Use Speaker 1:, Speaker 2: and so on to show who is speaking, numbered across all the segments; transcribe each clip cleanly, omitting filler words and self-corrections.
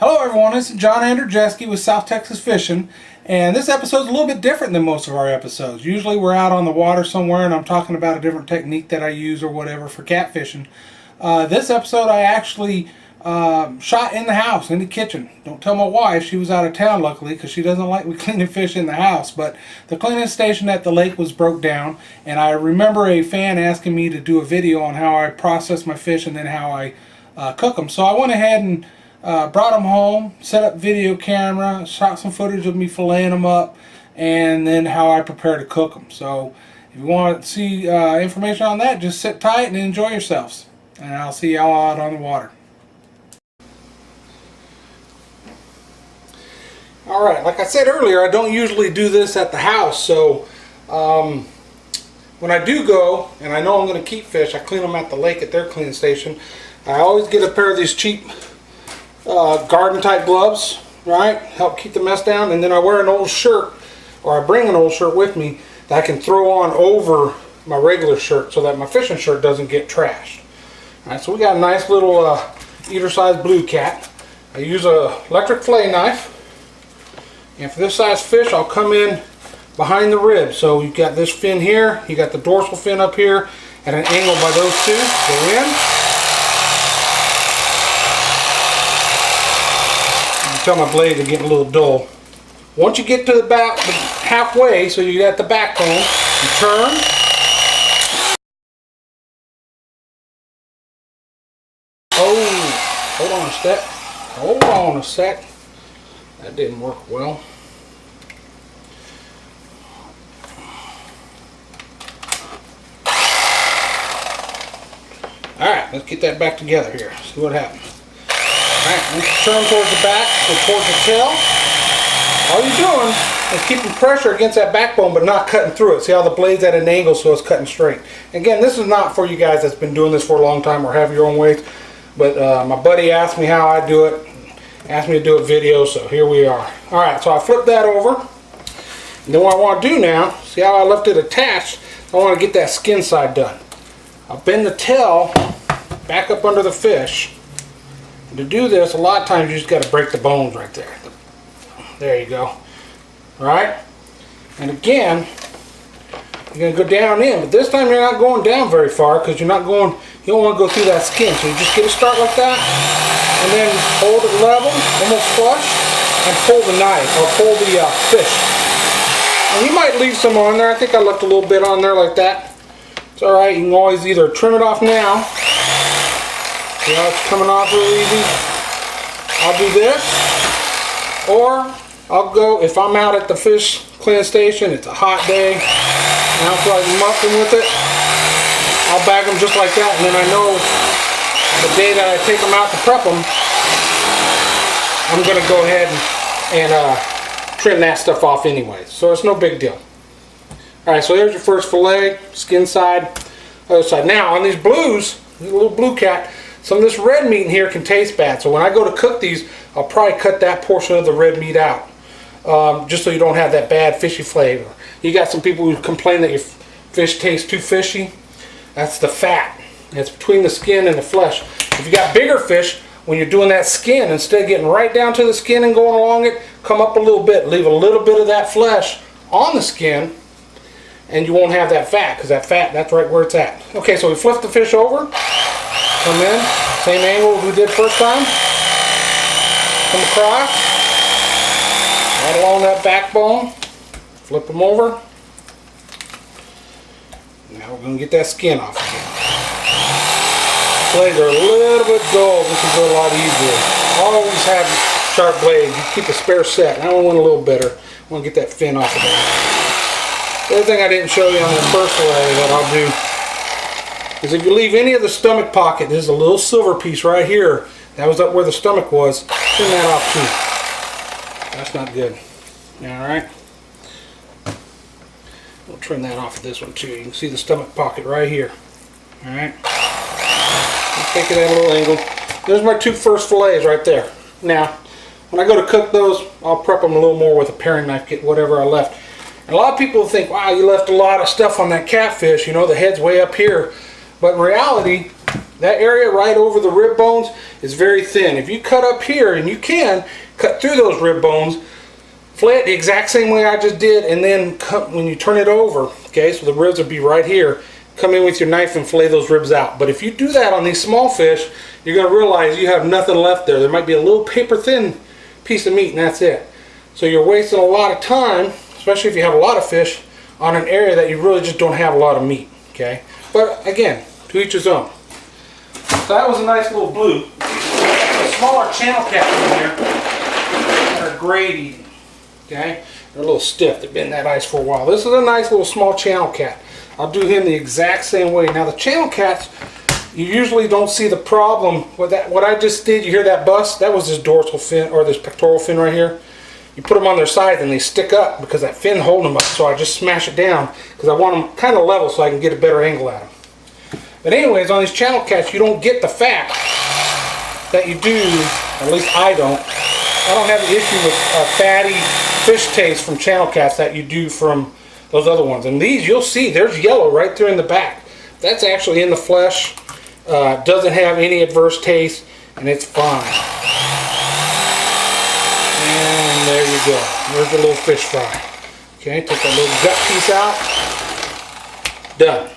Speaker 1: Hello everyone, this is John Andrzejewski with South Texas Fishing, and this episode is a little bit different than most of our episodes. Usually we're out on the water somewhere and I'm talking about a different technique that I use or whatever for catfishing. This episode I actually shot in the house, in the kitchen. Don't tell my wife, she was out of town luckily because she doesn't like me cleaning fish in the house, but the cleaning station at the lake was broke down, and I remember a fan asking me to do a video on how I process my fish and then how I cook them. So I went ahead and brought them home, set up video camera, shot some footage of me filleting them up, and then how I prepare to cook them. So if you want to see information on that, just sit tight and enjoy yourselves. And I'll see y'all out on the water. Alright, like I said earlier, I don't usually do this at the house, so when I do go, and I know I'm going to keep fish, I clean them at the lake at their cleaning station. I always get a pair of these cheap garden type gloves, right? Help keep the mess down. And then I wear an old shirt, or I bring an old shirt with me that I can throw on over my regular shirt so that my fishing shirt doesn't get trashed. Alright, so we got a nice little eater size blue cat. I use a electric fillet knife, and for this size fish I'll come in behind the rib. So you've got this fin here, you got the dorsal fin up here at an angle by those two. Go in. Tell my blades are getting a little dull. Once you get to the back, halfway, so you got the backbone, you turn. Oh, hold on a sec. Hold on a sec. That didn't work well. Alright, let's get that back together here. See what happens. Alright, once you turn towards the back, go towards the tail. All you're doing is keeping pressure against that backbone but not cutting through it. See how the blade's at an angle so it's cutting straight. Again, this is not for you guys that's been doing this for a long time or have your own ways. But my buddy asked me how I do it. Asked me to do a video, so here we are. Alright, so I flip that over. And then what I want to do now, see how I left it attached? I want to get that skin side done. I'll bend the tail back up under the fish. And to do this, a lot of times you just got to break the bones right there. There you go. Alright? And again, you're going to go down in, but this time you're not going down very far because you're not going, you don't want to go through that skin. So you just get a start like that, and then hold it level, almost flush, and pull the knife, or pull the fish. And you might leave some on there. I think I left a little bit on there like that. It's alright, you can always either trim it off now. See how it's coming off real easy? I'll do this, or I'll go, if I'm out at the fish cleaning station, it's a hot day, and I don't feel like mucking with it, I'll bag them just like that, and then I know the day that I take them out to prep them, I'm going to go ahead and trim that stuff off anyway, so it's no big deal. Alright, so there's your first fillet, skin side, other side. Now on these blues, the little blue cat, some of this red meat in here can taste bad, so when I go to cook these, I'll probably cut that portion of the red meat out, just so you don't have that bad fishy flavor. You got some people who complain that your fish tastes too fishy. That's the fat. It's between the skin and the flesh. If you got bigger fish, when you're doing that skin, instead of getting right down to the skin and going along it, come up a little bit, leave a little bit of that flesh on the skin, and you won't have that fat, because that fat, that's right where it's at. Okay, so we flip the fish over. Come in, same angle as we did first time. Come across, right along that backbone. Flip them over. Now we're going to get that skin off again. Blades are a little bit dull. This will go a lot easier. Always have sharp blades. You keep a spare set. I only want a little better. I want to get that fin off of there. The other thing I didn't show you on the first fillet that I'll do is if you leave any of the stomach pocket, there's a little silver piece right here. That was up where the stomach was. Trim that off too. That's not good. Alright. We'll trim that off of this one too. You can see the stomach pocket right here. Alright. Take it at a little angle. There's my two first fillets right there. Now, when I go to cook those, I'll prep them a little more with a paring knife, get whatever I left. And a lot of people think, wow, you left a lot of stuff on that catfish, you know, the head's way up here. But in reality, that area right over the rib bones is very thin. If you cut up here, and you can cut through those rib bones, flay it the exact same way I just did, and then when you turn it over, okay, so the ribs will be right here, come in with your knife and flay those ribs out. But if you do that on these small fish, you're going to realize you have nothing left there. There might be a little paper thin piece of meat, and that's it. So you're wasting a lot of time, especially if you have a lot of fish, on an area that you really just don't have a lot of meat, okay? But again, to each his own. So that was a nice little blue. A smaller channel cat in here that are great eating, okay? They're a little stiff. They've been in that ice for a while. This is a nice little small channel cat. I'll do him the exact same way. Now the channel cats, you usually don't see the problem with that. What I just did, you hear that bust? That was this dorsal fin, or this pectoral fin right here. You put them on their sides and they stick up because that fin holding them up. So I just smash it down because I want them kind of level so I can get a better angle at them. But anyways, on these channel cats, you don't get the fat that you do, at least I don't. I don't have the issue with fatty fish taste from channel cats that you do from those other ones. And these, you'll see, there's yellow right there in the back. That's actually in the flesh. Doesn't have any adverse taste, and it's fine. And there you go. There's the little fish fry. Okay, take that little gut piece out. Done.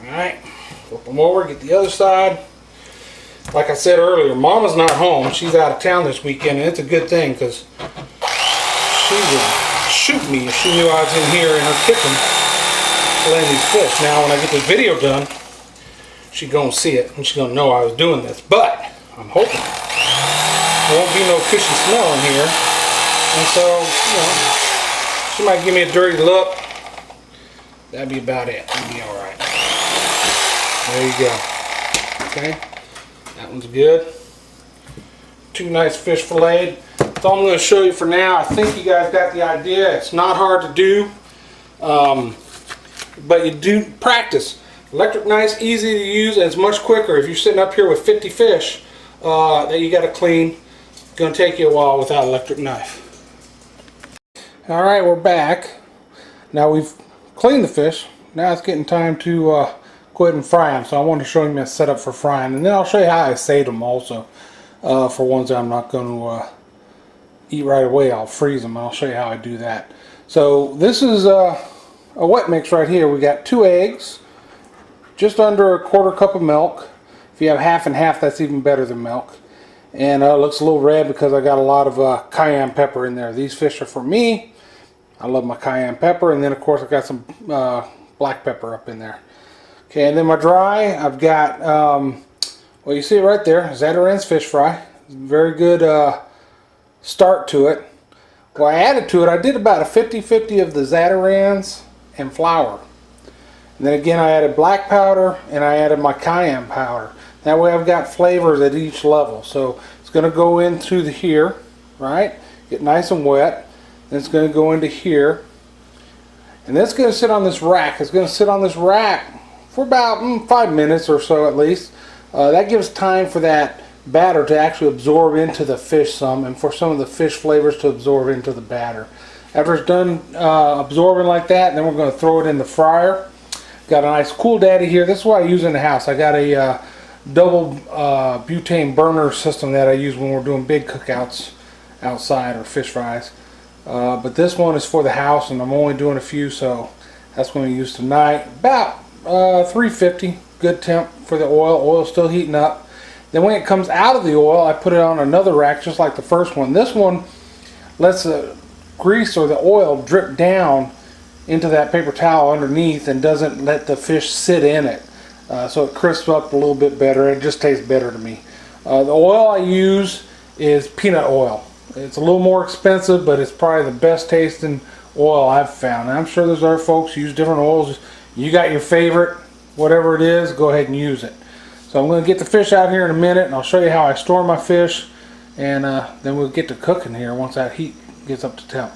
Speaker 1: Alright, flip them over, get the other side. Like I said earlier, Mama's not home. She's out of town this weekend, and it's a good thing because she would shoot me if she knew I was in here in her kitchen playing these fish. Now, when I get this video done, she's going to see it, and she's going to know I was doing this. But I'm hoping there won't be no fishy smell in here. And so, you know, she might give me a dirty look. That'd be about it. It'd be alright. There you go. Okay. That one's good. Two nice fish filleted. That's all I'm going to show you for now. I think you guys got the idea. It's not hard to do. But you do practice. Electric knife's easy to use, and it's much quicker. If you're sitting up here with 50 fish that you got to clean, it's going to take you a while without an electric knife. Alright, we're back. Now we've cleaned the fish. Now it's getting time to go ahead and fry them. So I want to show you my setup for frying, and then I'll show you how I save them also. For ones that I'm not going to eat right away, I'll freeze them, and I'll show you how I do that. So this is a wet mix right here. We got 2 eggs, just under a 1/4 cup of milk. If you have half and half, that's even better than milk. And it looks a little red because I got a lot of cayenne pepper in there. These fish are for me. I love my cayenne pepper, and then of course I got some black pepper up in there. Okay, and then my dry, I've got, well, you see it right there, Zatarain's fish fry. Very good start to it. Well, I added to it, I did about a 50-50 of the Zatarain's and flour. And then again, I added black powder and I added my cayenne powder. That way I've got flavors at each level. So it's going to go into here, right? Get nice and wet. Then it's going to go into here. And then it's going to sit on this rack. It's going to sit on this rack for about 5 minutes or so at least. That gives time for that batter to actually absorb into the fish some, and for some of the fish flavors to absorb into the batter. After it's done absorbing like that, then we're going to throw it in the fryer. Got a nice Cool Daddy here. This is what I use in the house. I got a double butane burner system that I use when we're doing big cookouts outside or fish fries. But this one is for the house, and I'm only doing a few, so that's what we use tonight. About 350, good temp for the oil. Oil's still heating up. Then when it comes out of the oil, I put it on another rack just like the first one. This one lets the grease or the oil drip down into that paper towel underneath and doesn't let the fish sit in it. So it crisps up a little bit better. It just tastes better to me. The oil I use is peanut oil. It's a little more expensive, but it's probably the best tasting oil I've found. And I'm sure there's other folks who use different oils. You got your favorite, whatever it is, go ahead and use it. So I'm going to get the fish out here in a minute, and I'll show you how I store my fish, and then we'll get to cooking here once that heat gets up to temp.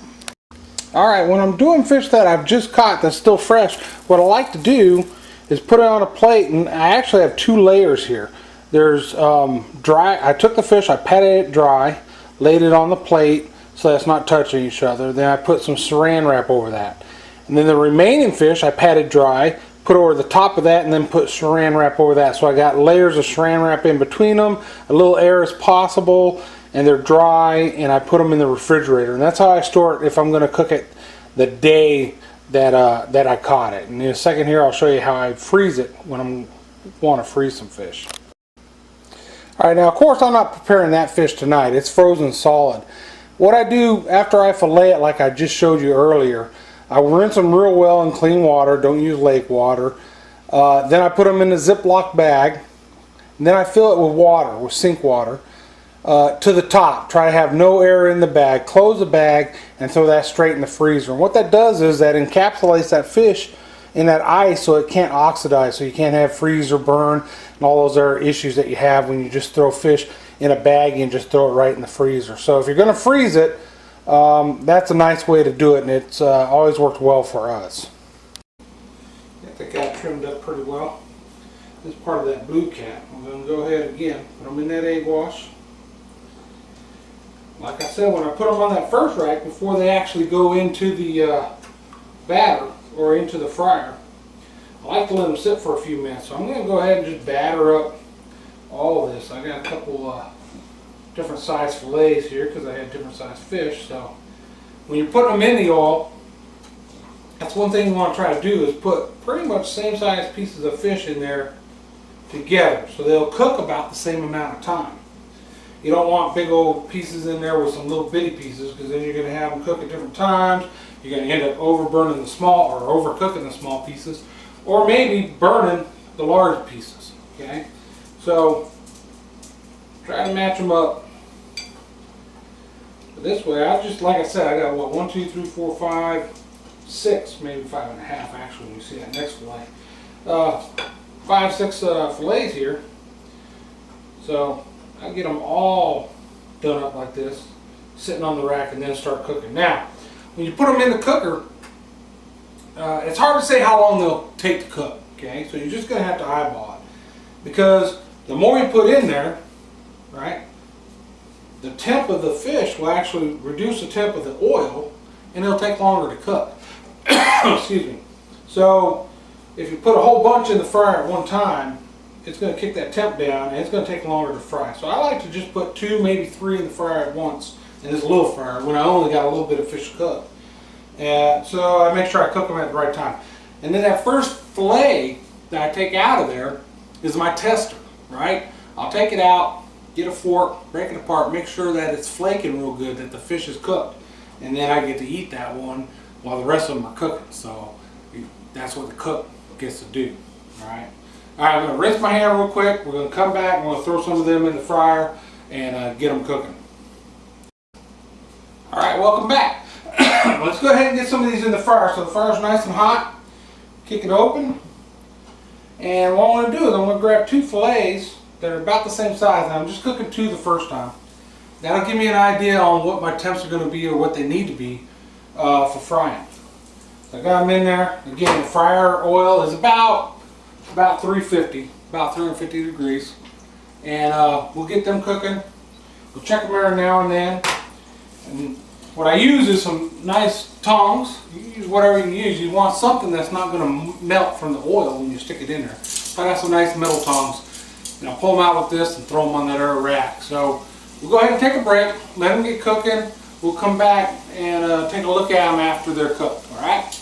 Speaker 1: Alright, when I'm doing fish that I've just caught that's still fresh, what I like to do is put it on a plate, and I actually have 2 layers here. There's dry. I took the fish, I patted it dry, laid it on the plate so that's not touching each other. Then I put some saran wrap over that. And then the remaining fish I patted dry, put over the top of that and then put saran wrap over that. So I got layers of saran wrap in between them, a little air as possible, and they're dry, and I put them in the refrigerator. And that's how I store it if I'm going to cook it the day that I caught it. And in a second here I'll show you how I freeze it when I want to freeze some fish. Alright, now of course I'm not preparing that fish tonight. It's frozen solid. What I do after I fillet it, like I just showed you earlier, I rinse them real well in clean water. Don't use lake water. Then I put them in a Ziploc bag. And then I fill it with water, with sink water, to the top. Try to have no air in the bag. Close the bag and throw that straight in the freezer. And what that does is that encapsulates that fish in that ice so it can't oxidize, so you can't have freeze or burn and all those other issues that you have when you just throw fish in a bag and just throw it right in the freezer. So if you're going to freeze it, that's a nice way to do it, and it's always worked well for us. I think I got trimmed up pretty well. This is part of that blue cap. I'm going to go ahead again, put them in that egg wash. Like I said, when I put them on that first rack, before they actually go into the batter or into the fryer, I like to let them sit for a few minutes. So I'm going to go ahead and just batter up all of this. I got a couple different size fillets here because I had different size fish. So when you're putting them in the oil, that's one thing you want to try to do, is put pretty much same size pieces of fish in there together so they'll cook about the same amount of time. You don't want big old pieces in there with some little bitty pieces, because then you're going to have them cook at different times. You're going to end up overburning the small, or overcooking the small pieces, or maybe burning the large pieces. Okay, so try to match them up. But this way, I just, like I said, I got what, 1, 2, 3, 4, 5, 6, maybe 5.5 actually when you see that next fillet. 5, 6 fillets here. So I get them all done up like this, sitting on the rack, and then start cooking. Now, when you put them in the cooker, it's hard to say how long they'll take to cook. Okay, so you're just going to have to eyeball it, because the more you put in there, right, the temp of the fish will actually reduce the temp of the oil, and it'll take longer to cook. Excuse me. So if you put a whole bunch in the fryer at one time, it's going to kick that temp down, and it's going to take longer to fry. So I like to just put 2, maybe 3 in the fryer at once in this little fryer when I only got a little bit of fish to cook. And so I make sure I cook them at the right time. And then that first fillet that I take out of there is my tester, right? I'll take it out, get a fork, break it apart, make sure that it's flaking real good, that the fish is cooked. And then I get to eat that one while the rest of them are cooking. So that's what the cook gets to do, all right? All right, I'm going to rinse my hand real quick. We're going to come back and we're going to throw some of them in the fryer and get them cooking. All right, welcome back. Let's go ahead and get some of these in the fryer. So the fire's nice and hot. Kick it open. And what I'm going to do is I'm going to grab 2 fillets that are about the same size. Now I'm just cooking 2 the first time. That'll give me an idea on what my temps are going to be, or what they need to be for frying. So I got them in there. Again, the fryer oil is about 350, about 350 degrees, and we'll get them cooking. We'll check them every now and then. And what I use is some nice tongs. You use whatever you can use. You want something that's not going to melt from the oil when you stick it in there. So I got some nice metal tongs, and I'll pull them out with this and throw them on that other rack. So we'll go ahead and take a break, let them get cooking. We'll come back and take a look at them after they're cooked. All right.